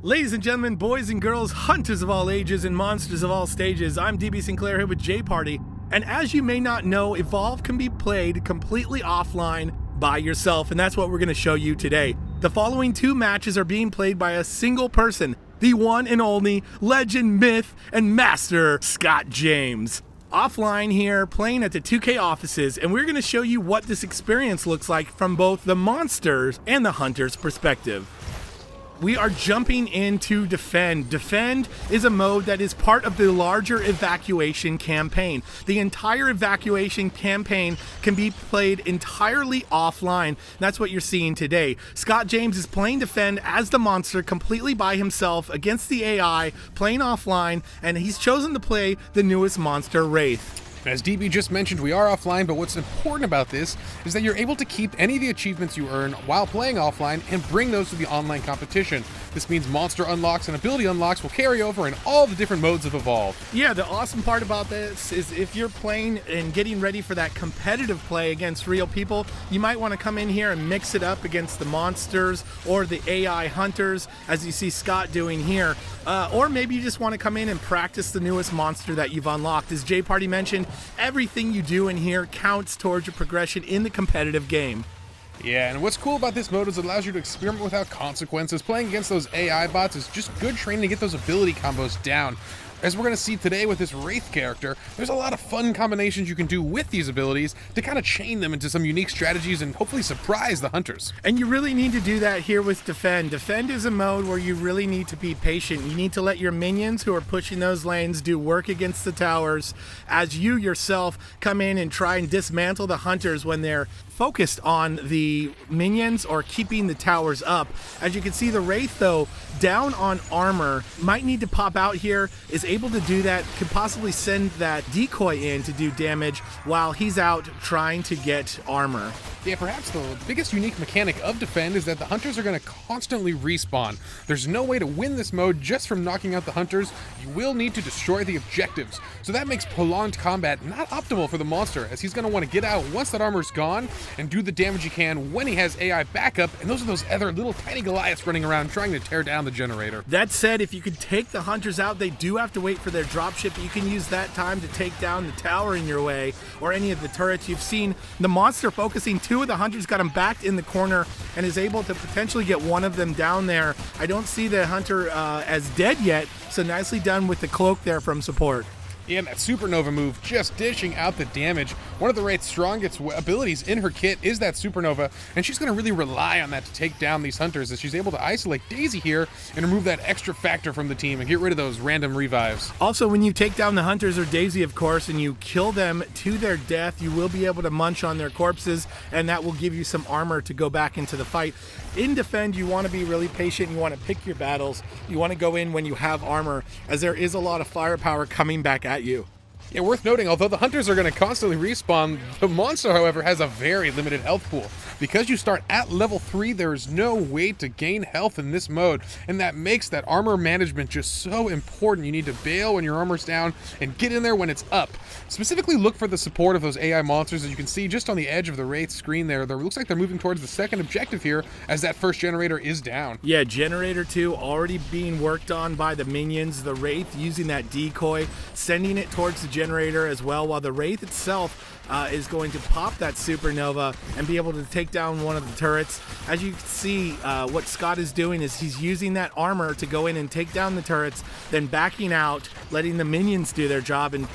Ladies and gentlemen, boys and girls, hunters of all ages and monsters of all stages, I'm DB Sinclair here with J Party, and as you may not know, Evolve can be played completely offline by yourself, and that's what we're going to show you today. The following two matches are being played by a single person, the one and only legend, myth, and master, Scott James. Offline here, playing at the 2K offices, and we're going to show you what this experience looks like from both the monsters and the hunter's perspective. We are jumping into Defend. Defend is a mode that is part of the larger evacuation campaign. The entire evacuation campaign can be played entirely offline. That's what you're seeing today. Scott James is playing Defend as the monster completely by himself against the AI, playing offline, and he's chosen to play the newest monster, Wraith. As DB just mentioned, we are offline, but what's important about this is that you're able to keep any of the achievements you earn while playing offline and bring those to the online competition. This means monster unlocks and ability unlocks will carry over in all the different modes of Evolve. Yeah, the awesome part about this is if you're playing and getting ready for that competitive play against real people, you might want to come in here and mix it up against the monsters or the AI hunters, as you see Scott doing here. Or maybe you just want to come in and practice the newest monster that you've unlocked. As J Party mentioned, everything you do in here counts towards your progression in the competitive game. Yeah, and what's cool about this mode is it allows you to experiment without consequences. Playing against those AI bots is just good training to get those ability combos down. As we're going to see today with this Wraith character, there's a lot of fun combinations you can do with these abilities to kind of chain them into some unique strategies and hopefully surprise the hunters. And you really need to do that here with Defend. Defend is a mode where you really need to be patient. You need to let your minions who are pushing those lanes do work against the towers as you yourself come in and try and dismantle the hunters when they're focused on the minions or keeping the towers up. As you can see, the Wraith, though, down on armor, might need to pop out here, is able to do that, could possibly send that decoy in to do damage while he's out trying to get armor. Yeah, perhaps the biggest unique mechanic of Defend is that the hunters are going to constantly respawn. There's no way to win this mode just from knocking out the hunters. You will need to destroy the objectives. So that makes prolonged combat not optimal for the monster, as he's going to want to get out once that armor's gone and do the damage he can when he has AI backup, and those are those other little tiny Goliaths running around trying to tear down the generator. That said, if you could take the hunters out, they do have to wait for their dropship, but you can use that time to take down the tower in your way or any of the turrets. You've seen the monster focusing two of the hunters, got him backed in the corner, and is able to potentially get one of them down there. I don't see the hunter as dead yet, so nicely done with the cloak there from support. And that supernova move just dishing out the damage. One of the Wraith's strongest abilities in her kit is that supernova, and she's going to really rely on that to take down these hunters, as she's able to isolate Daisy here and remove that extra factor from the team and get rid of those random revives. Also, when you take down the hunters or Daisy, of course, and you kill them to their death, you will be able to munch on their corpses, and that will give you some armor to go back into the fight. In Defend, you want to be really patient. You want to pick your battles. You want to go in when you have armor, as there is a lot of firepower coming back at you. Yeah, worth noting, although the hunters are going to constantly respawn, the monster, however, has a very limited health pool. Because you start at level 3, there is no way to gain health in this mode, and that makes that armor management just so important. You need to bail when your armor's down and get in there when it's up. Specifically, look for the support of those AI monsters. As you can see just on the edge of the Wraith screen there, looks like they're moving towards the second objective here as that first generator is down. Yeah, generator 2 already being worked on by the minions. The Wraith using that decoy, sending it towards the generator as well, while the Wraith itself is going to pop that supernova and be able to take down one of the turrets. As you can see, what Scott is doing is he's using that armor to go in and take down the turrets, then backing out, letting the minions do their job, and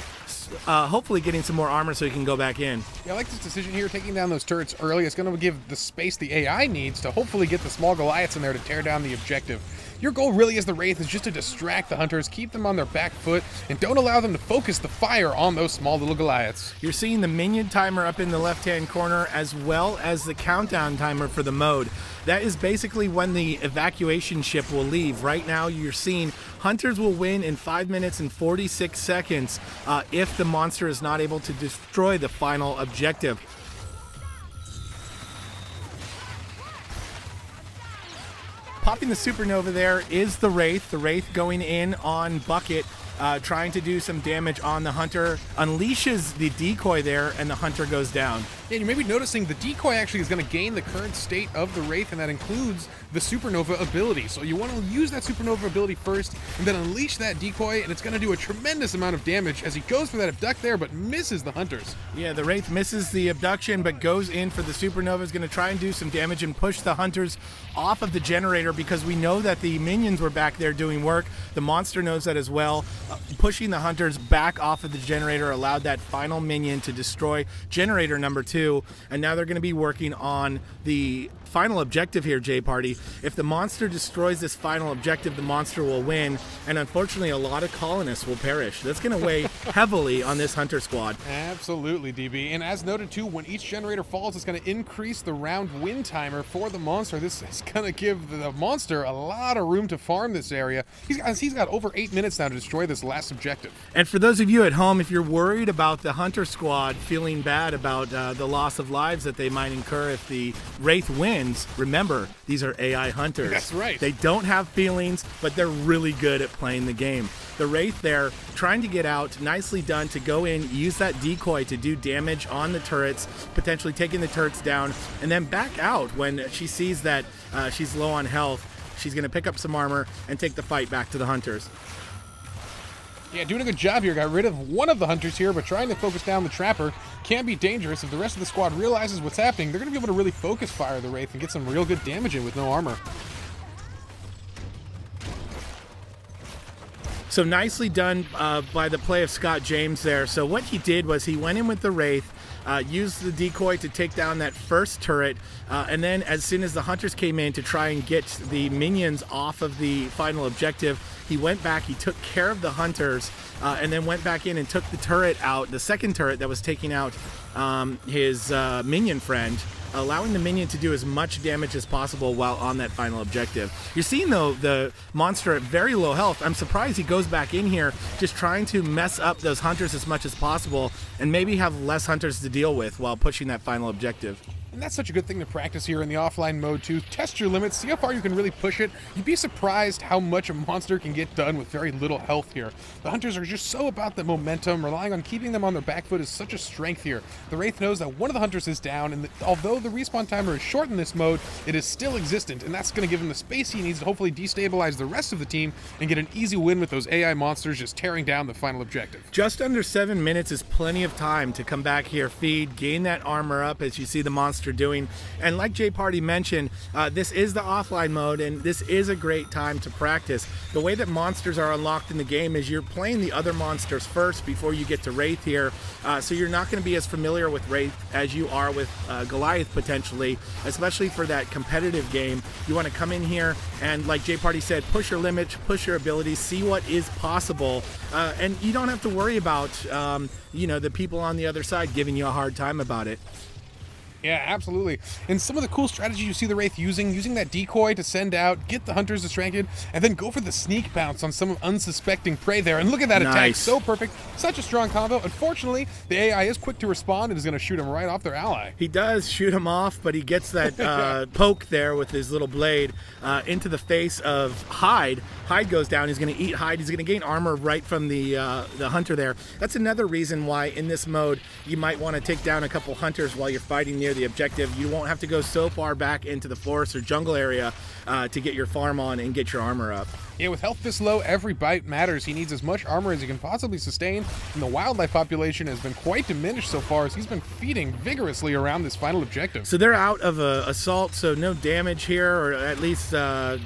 hopefully getting some more armor so he can go back in. Yeah, I like this decision here, taking down those turrets early. It's going to give the space the AI needs to hopefully get the small Goliaths in there to tear down the objective. Your goal really as the Wraith is just to distract the hunters, keep them on their back foot, and don't allow them to focus the fire on those small little Goliaths. You're seeing the minion timer up in the left-hand corner, as well as the countdown timer for the mode. That is basically when the evacuation ship will leave. Right now, you're seeing hunters will win in 5 minutes and 46 seconds if the monster is not able to destroy the final objective. Popping the supernova there is the Wraith. The Wraith going in on Bucket. trying to do some damage on the hunter, unleashes the decoy there, and the hunter goes down. Yeah, you may be noticing the decoy actually is going to gain the current state of the Wraith, and that includes the supernova ability. So you want to use that supernova ability first, and then unleash that decoy, and it's going to do a tremendous amount of damage as he goes for that abduct there, but misses the hunters. Yeah, the Wraith misses the abduction, but goes in for the supernova. Is going to try and do some damage and push the hunters off of the generator, because we know that the minions were back there doing work. The monster knows that as well. Pushing the hunters back off of the generator allowed that final minion to destroy generator number 2, and now they're going to be working on the final objective here, J Party. If the monster destroys this final objective, the monster will win, and unfortunately a lot of colonists will perish. That's going to weigh heavily on this hunter squad. Absolutely, DB. And as noted too, when each generator falls, it's going to increase the round win timer for the monster. This is going to give the monster a lot of room to farm this area. He's got over 8 minutes now to destroy this last objective. And for those of you at home, if you're worried about the hunter squad feeling bad about the loss of lives that they might incur if the Wraith wins, remember, these are AI hunters. That's right. They don't have feelings, but they're really good at playing the game. The Wraith there, trying to get out, nicely done to go in, use that decoy to do damage on the turrets, potentially taking the turrets down, and then back out when she sees that she's low on health. She's going to pick up some armor and take the fight back to the hunters. Yeah, doing a good job here. Got rid of one of the hunters here, but trying to focus down the trapper can be dangerous. If the rest of the squad realizes what's happening, they're going to be able to really focus fire the Wraith and get some real good damage in with no armor. So nicely done by the play of Scott James there. So what he did was he went in with the Wraith, used the decoy to take down that first turret, and then as soon as the hunters came in to try and get the minions off of the final objective, he went back, he took care of the hunters, and then went back in and took the turret out, the second turret that was taking out his minion friend, allowing the minion to do as much damage as possible while on that final objective. You're seeing, though, the monster at very low health. I'm surprised he goes back in here just trying to mess up those hunters as much as possible and maybe have less hunters to deal with while pushing that final objective. And that's such a good thing to practice here in the offline mode too. Test your limits, see how far you can really push it. You'd be surprised how much a monster can get done with very little health here. The hunters are just so about the momentum, relying on keeping them on their back foot is such a strength here. The Wraith knows that one of the hunters is down, and although the respawn timer is short in this mode, it is still existent, and that's going to give him the space he needs to hopefully destabilize the rest of the team and get an easy win with those AI monsters just tearing down the final objective. Just under 7 minutes is plenty of time to come back here, feed, gain that armor up as you see the monster doing. And like J Party mentioned, this is the offline mode, and this is a great time to practice. The way that monsters are unlocked in the game is you're playing the other monsters first before you get to Wraith here, so you're not going to be as familiar with Wraith as you are with Goliath potentially, especially for that competitive game. You want to come in here and, like J Party said, push your limits, push your abilities, see what is possible, and you don't have to worry about the people on the other side giving you a hard time about it. Yeah, absolutely. And some of the cool strategies you see the Wraith using that decoy to send out, get the hunters distracted, and then go for the sneak bounce on some unsuspecting prey there. And look at that attack, so perfect. Such a strong combo. Unfortunately, the AI is quick to respond and is going to shoot him right off their ally. He does shoot him off, but he gets that poke there with his little blade into the face of Hyde. Hyde goes down. He's going to eat Hyde. He's going to gain armor right from the hunter there. That's another reason why in this mode you might want to take down a couple hunters while you're fighting near the objective. You won't have to go so far back into the forest or jungle area to get your farm on and get your armor up. Yeah, with health this low, every bite matters. He needs as much armor as he can possibly sustain, and the wildlife population has been quite diminished so far as he's been feeding vigorously around this final objective. So they're out of assault, so no damage here, or at least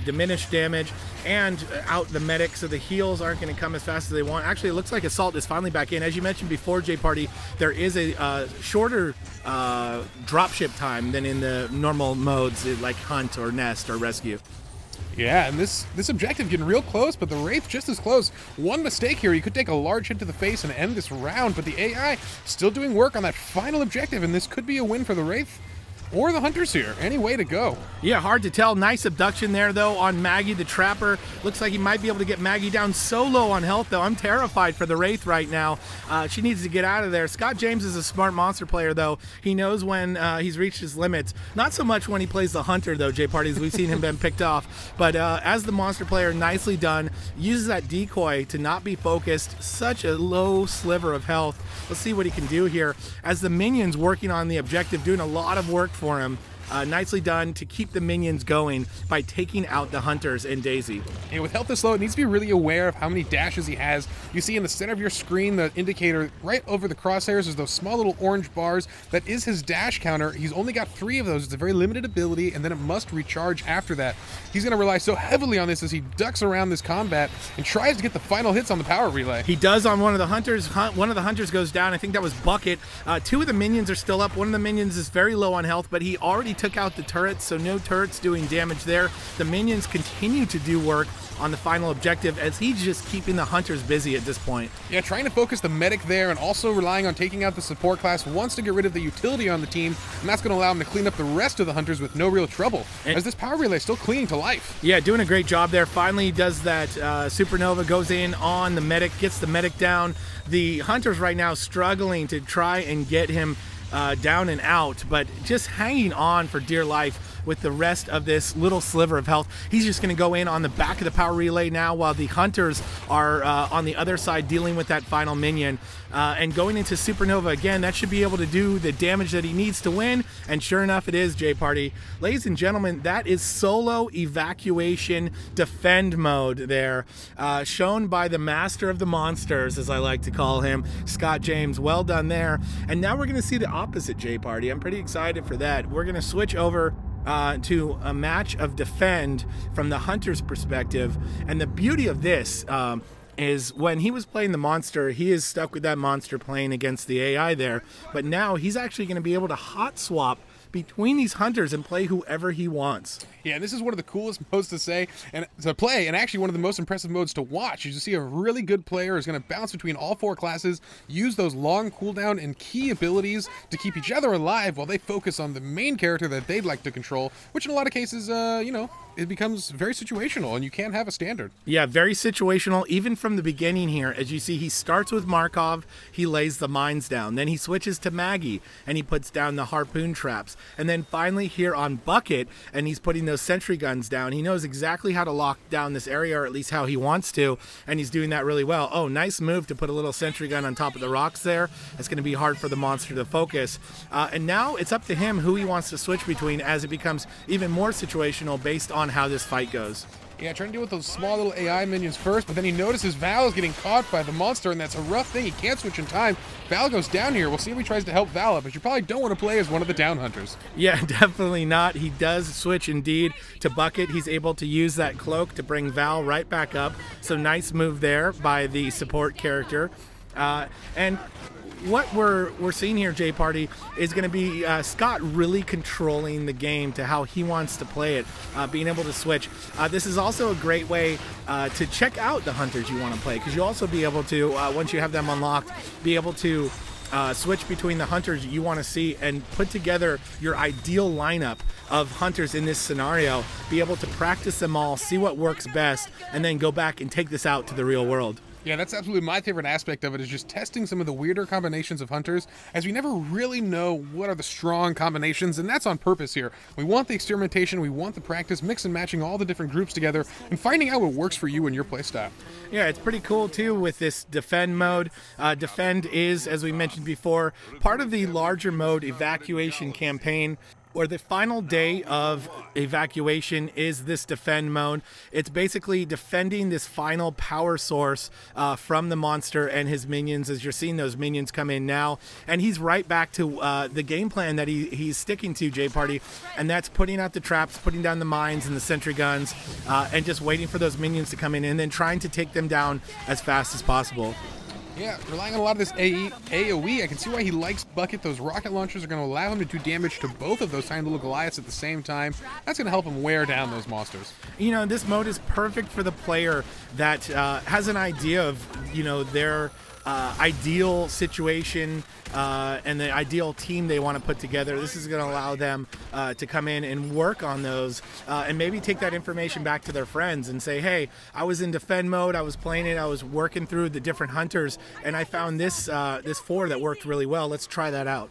diminished damage, and out the medic, so the heals aren't going to come as fast as they want. Actually, it looks like assault is finally back in. As you mentioned before, J Party, there is a shorter dropship time than in the normal modes like hunt or nest or rescue. Yeah, and this objective getting real close, but the Wraith just as close. One mistake here, he could take a large hit to the face and end this round, but the AI still doing work on that final objective, and this could be a win for the Wraith. or the hunters here. Any way to go. Yeah, hard to tell. Nice abduction there, though, on Maggie the Trapper. Looks like he might be able to get Maggie down so low on health, though. I'm terrified for the Wraith right now. She needs to get out of there. Scott James is a smart monster player, though. He knows when he's reached his limits. Not so much when he plays the Hunter, though, Jay Parties. We've seen him been picked off. But as the monster player, nicely done. Uses that decoy to not be focused. Such a low sliver of health. Let's see what he can do here. As the minions working on the objective, doing a lot of work for him. Nicely done to keep the minions going by taking out the hunters and Daisy. And with health this low, it needs to be really aware of how many dashes he has. You see in the center of your screen, the indicator right over the crosshairs is those small little orange bars. That is his dash counter. He's only got 3 of those. It's a very limited ability, and then it must recharge after that. He's going to rely so heavily on this as he ducks around this combat and tries to get the final hits on the power relay. He does on one of the hunters. One of the hunters goes down. I think that was Bucket. 2 of the minions are still up. One of the minions is very low on health, but he already took out the turrets, so no turrets doing damage there. The minions continue to do work on the final objective as he's just keeping the hunters busy at this point. Yeah, trying to focus the medic there and also relying on taking out the support class. Wants to get rid of the utility on the team, and that's going to allow him to clean up the rest of the hunters with no real trouble, as this power relay is still clinging to life. Yeah, doing a great job there. Finally does that supernova, goes in on the medic, gets the medic down. The hunters right now struggling to try and get him down and out, but just hanging on for dear life with the rest of this little sliver of health. He's just going to go in on the back of the power relay now while the hunters are on the other side dealing with that final minion. And going into supernova again, that should be able to do the damage that he needs to win, and sure enough it is, Jay Party. Ladies and gentlemen, that is solo evacuation defend mode there, shown by the master of the monsters, as I like to call him, Scott James. Well done there. And now we're going to see the opposite, Jay Party. I'm pretty excited for that. We're going to switch over to a match of defend from the hunter's perspective. And the beauty of this is when he was playing the monster, he is stuck with that monster playing against the AI there, but now he's actually going to be able to hot swap between these hunters and play whoever he wants. Yeah, this is one of the coolest modes to play, and actually one of the most impressive modes to watch. You see a really good player is going to bounce between all 4 classes, use those long cooldown and key abilities to keep each other alive while they focus on the main character that they'd like to control, which in a lot of cases, you know, it becomes very situational and you can't have a standard. Yeah, very situational, even from the beginning here. As you see, he starts with Markov, he lays the mines down. Then he switches to Maggie and he puts down the harpoon traps. And then finally here on Bucket, and he's putting those sentry guns down. He knows exactly how to lock down this area, or at least how he wants to, and he's doing that really well. Oh, nice move to put a little sentry gun on top of the rocks there. It's going to be hard for the monster to focus. And now it's up to him who he wants to switch between as it becomes even more situational based on how this fight goes. Yeah, trying to deal with those small little AI minions first, but then he notices Val is getting caught by the monster, and that's a rough thing. He can't switch in time. Val goes down here. We'll see if he tries to help Val up, but you probably don't want to play as one of the down hunters. Yeah, definitely not. He does switch indeed to Bucket. He's able to use that cloak to bring Val right back up. So nice move there by the support character. And what we're seeing here, Jay Party, is going to be Scott really controlling the game to how he wants to play it, being able to switch. This is also a great way to check out the hunters you want to play, because you'll also be able to, once you have them unlocked, be able to switch between the hunters you want to see and put together your ideal lineup of hunters in this scenario, be able to practice them all, see what works best, and then go back and take this out to the real world. Yeah, that's absolutely my favorite aspect of it, is just testing some of the weirder combinations of hunters, as we never really know what are the strong combinations, and that's on purpose here. We want the experimentation, we want the practice, mix and matching all the different groups together, and finding out what works for you and your playstyle. Yeah, it's pretty cool too with this defend mode. Defend is, as we mentioned before, part of the larger mode evacuation campaign, or the final day of evacuation is this defend mode. It's basically defending this final power source from the monster and his minions, as you're seeing those minions come in now. And he's right back to the game plan that he's sticking to, Jay Party, and that's putting out the traps, putting down the mines and the sentry guns, and just waiting for those minions to come in and then trying to take them down as fast as possible. Yeah, relying on a lot of this AoE, I can see why he likes Bucket. Those rocket launchers are going to allow him to do damage to both of those tiny little Goliaths at the same time. That's going to help him wear down those monsters. You know, this mode is perfect for the player that has an idea of, you know, their ideal situation and the ideal team they want to put together. This is going to allow them to come in and work on those and maybe take that information back to their friends and say, hey, I was in defend mode, I was playing it, I was working through the different hunters, and I found this this 4 that worked really well. Let's try that out.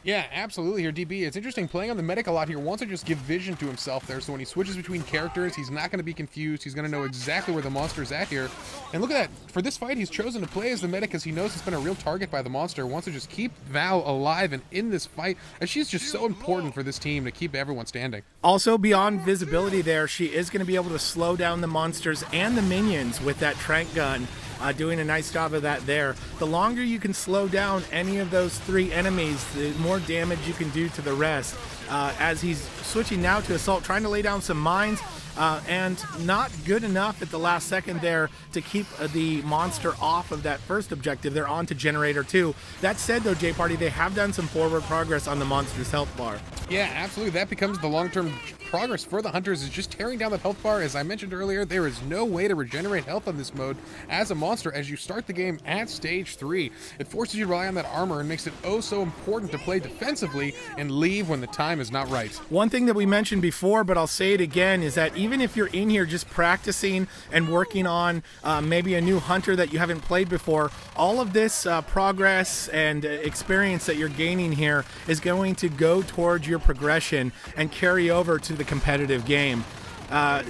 Yeah, absolutely here, DB. It's interesting playing on the medic a lot here. Wants to just give vision to himself there, so when he switches between characters, he's not going to be confused. He's going to know exactly where the monster is at here. And look at that. For this fight, he's chosen to play as the medic because he knows he's been a real target by the monster. Wants to just keep Val alive and in this fight, as she's just so important for this team to keep everyone standing. Also, beyond visibility there, she is going to be able to slow down the monsters and the minions with that trank gun. Doing a nice job of that there. The longer you can slow down any of those 3 enemies, the more damage you can do to the rest. As he's switching now to Assault, trying to lay down some mines, and not good enough at the last second there to keep the monster off of that first objective. They're on to Generator 2. That said, though, J-Party, they have done some forward progress on the monster's health bar. Yeah, absolutely. That becomes the long-term progress for the hunters, is just tearing down the health bar. As I mentioned earlier, there is no way to regenerate health on this mode as a monster as you start the game at stage 3. It forces you to rely on that armor and makes it oh so important to play defensively and leave when the time is not right. One thing that we mentioned before, but I'll say it again, is that even if you're in here just practicing and working on maybe a new hunter that you haven't played before, all of this progress and experience that you're gaining here is going to go towards your progression and carry over to the competitive game.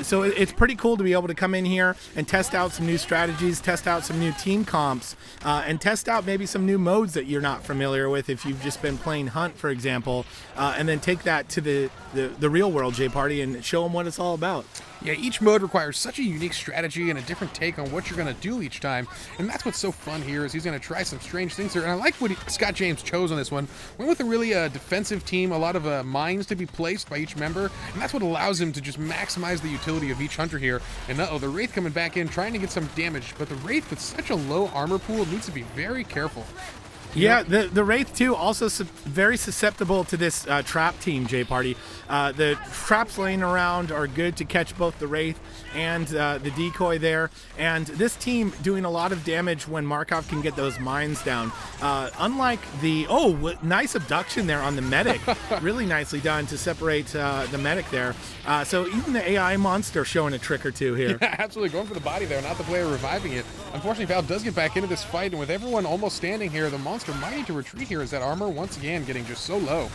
So it's pretty cool to be able to come in here and test out some new strategies, test out some new team comps, and test out maybe some new modes that you're not familiar with if you've just been playing Hunt, for example, and then take that to the real world, J-Party, and show them what it's all about. Yeah, each mode requires such a unique strategy and a different take on what you're going to do each time, and that's what's so fun here, is he's going to try some strange things here. And I like what Scott James chose on this one. Went with a really defensive team, a lot of mines to be placed by each member, and that's what allows him to just maximize the utility of each hunter here. And uh-oh, the Wraith coming back in, trying to get some damage, but the Wraith with such a low armor pool needs to be very careful. Yeah, the Wraith too, also very susceptible to this trap team, J-Party. The traps laying around are good to catch both the Wraith and the decoy there. And this team doing a lot of damage when Markov can get those mines down. Unlike the, nice abduction there on the medic. Really nicely done to separate the medic there. So even the AI monster showing a trick or two here. Yeah, absolutely, going for the body there, not the player reviving it. Unfortunately, Val does get back into this fight, and with everyone almost standing here, the monster might need to retreat here as that armor once again getting just so low.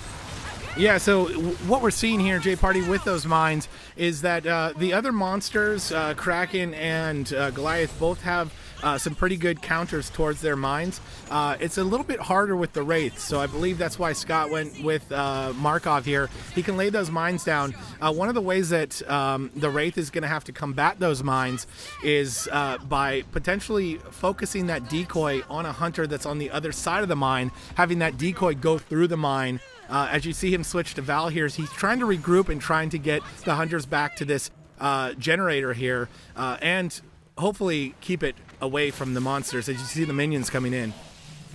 Yeah, so what we're seeing here, J-Party, with those mines is that the other monsters, Kraken and Goliath, both have some pretty good counters towards their mines. It's a little bit harder with the Wraiths, so I believe that's why Scott went with Markov here. He can lay those mines down. One of the ways that the Wraith is going to have to combat those mines is by potentially focusing that decoy on a hunter that's on the other side of the mine, having that decoy go through the mine. As you see him switch to Val here, he's trying to regroup and trying to get the hunters back to this generator here and hopefully keep it away from the monsters as you see the minions coming in.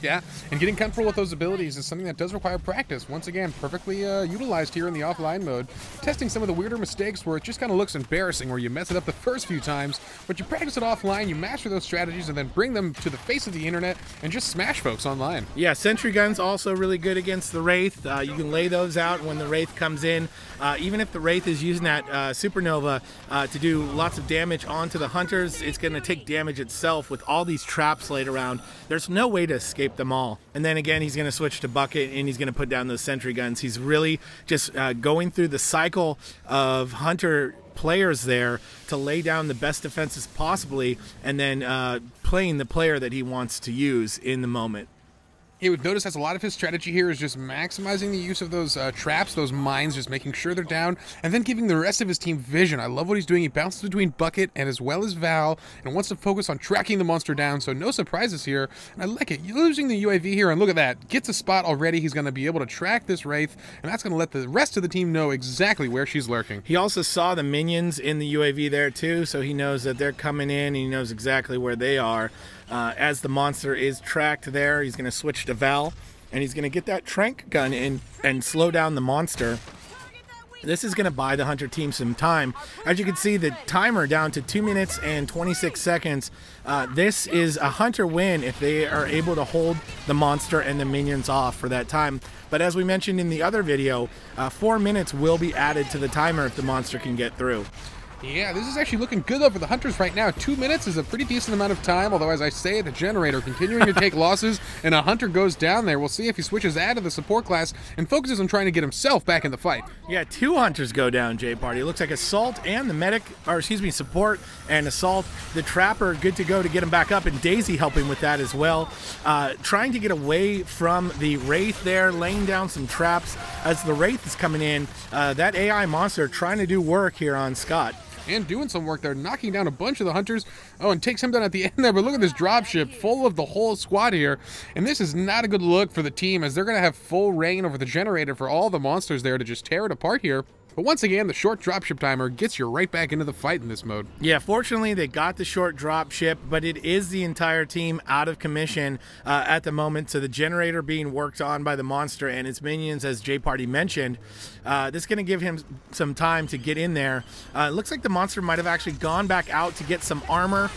Yeah, and getting comfortable with those abilities is something that does require practice. Once again, perfectly utilized here in the offline mode. Testing some of the weirder mistakes where it just kind of looks embarrassing, where you mess it up the first few times, but you practice it offline, you master those strategies, and then bring them to the face of the internet and just smash folks online. Yeah, sentry guns also really good against the Wraith. You can lay those out when the Wraith comes in. Even if the Wraith is using that supernova to do lots of damage onto the hunters, it's going to take damage itself with all these traps laid around. There's no way to escape them all. And then again, he's going to switch to Bucket and he's going to put down those sentry guns. He's really just going through the cycle of hunter players there to lay down the best defenses possibly, and then playing the player that he wants to use in the moment. You would notice as a lot of his strategy here is just maximizing the use of those traps, those mines, just making sure they're down, and then giving the rest of his team vision. I love what he's doing. He bounces between Bucket and as well as Val, and wants to focus on tracking the monster down, so no surprises here. And I like it. Using the UAV here, and look at that. Gets a spot already. He's going to be able to track this Wraith, and that's going to let the rest of the team know exactly where she's lurking. He also saw the minions in the UAV there too, so he knows that they're coming in, and he knows exactly where they are. As the monster is tracked there, he's going to switch to Val, and he's going to get that trank gun in and slow down the monster. This is going to buy the hunter team some time. As you can see, the timer down to 2 minutes and 26 seconds. This is a hunter win if they are able to hold the monster and the minions off for that time. But as we mentioned in the other video, 4 minutes will be added to the timer if the monster can get through. Yeah, this is actually looking good though for the hunters right now. 2 minutes is a pretty decent amount of time, although as I say, the generator continuing to take losses, and a hunter goes down there. We'll see if he switches out of the support class and focuses on trying to get himself back in the fight. Yeah, 2 hunters go down, J Party. It looks like Assault and the medic, or excuse me, Support and Assault. The Trapper good to go to get him back up, and Daisy helping with that as well. Trying to get away from the Wraith there, laying down some traps as the Wraith is coming in. That AI monster trying to do work here on Scott. And doing some work there, knocking down a bunch of the hunters. Oh, and takes him down at the end there, but look at this dropship full of the whole squad here. And this is not a good look for the team, as they're going to have full reign over the generator for all the monsters there to just tear it apart here. But once again, the short dropship timer gets you right back into the fight in this mode. Yeah, fortunately, they got the short dropship, but it is the entire team out of commission at the moment. So the generator being worked on by the monster and its minions, as J Party mentioned. This is going to give him some time to get in there. It looks like the monster might have actually gone back out to get some armor.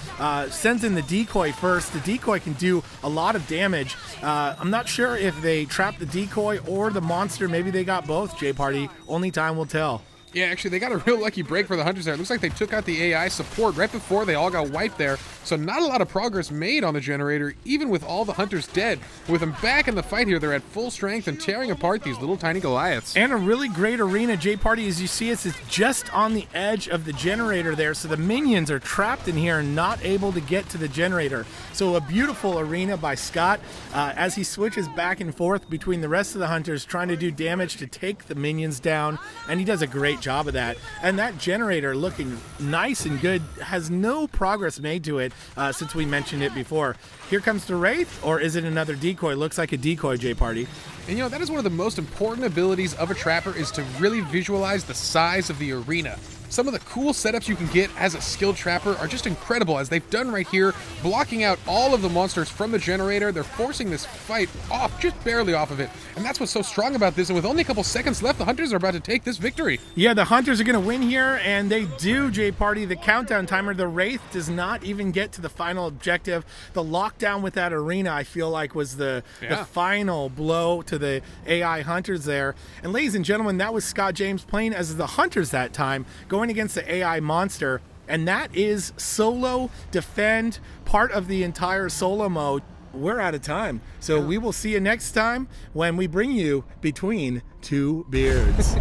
Sends in the decoy first. The decoy can do a lot of damage. I'm not sure if they trapped the decoy or the monster. Maybe they got both, J Party. Only time will tell. Yeah, actually, they got a real lucky break for the hunters there. It looks like they took out the AI support right before they all got wiped there. So not a lot of progress made on the generator, even with all the hunters dead. With them back in the fight here, they're at full strength and tearing apart these little tiny Goliaths. And a really great arena, J Party, as you see it's just on the edge of the generator there. So the minions are trapped in here and not able to get to the generator. So a beautiful arena by Scott as he switches back and forth between the rest of the hunters, trying to do damage to take the minions down. And he does a great job of that. And that generator looking nice and good, has no progress made to it since we mentioned it before. Here comes the Wraith, or is it another decoy? Looks like a decoy, J Party. And you know, that is one of the most important abilities of a trapper, is to really visualize the size of the arena. Some of the cool setups you can get as a skilled trapper are just incredible, as they've done right here, blocking out all of the monsters from the generator. They're forcing this fight off, just barely off of it. And that's what's so strong about this. And with only a couple seconds left, the hunters are about to take this victory. Yeah, the hunters are going to win here, and they do, J Party. The countdown timer, the Wraith does not even get to the final objective. The lockdown with that arena, I feel like, was the final blow to the AI hunters there. And ladies and gentlemen, that was Scott James playing as the hunters that time, going against the AI monster. And that is solo defend, part of the entire solo mode. We're out of time, so we will see you next time when we bring you Between Two Beards.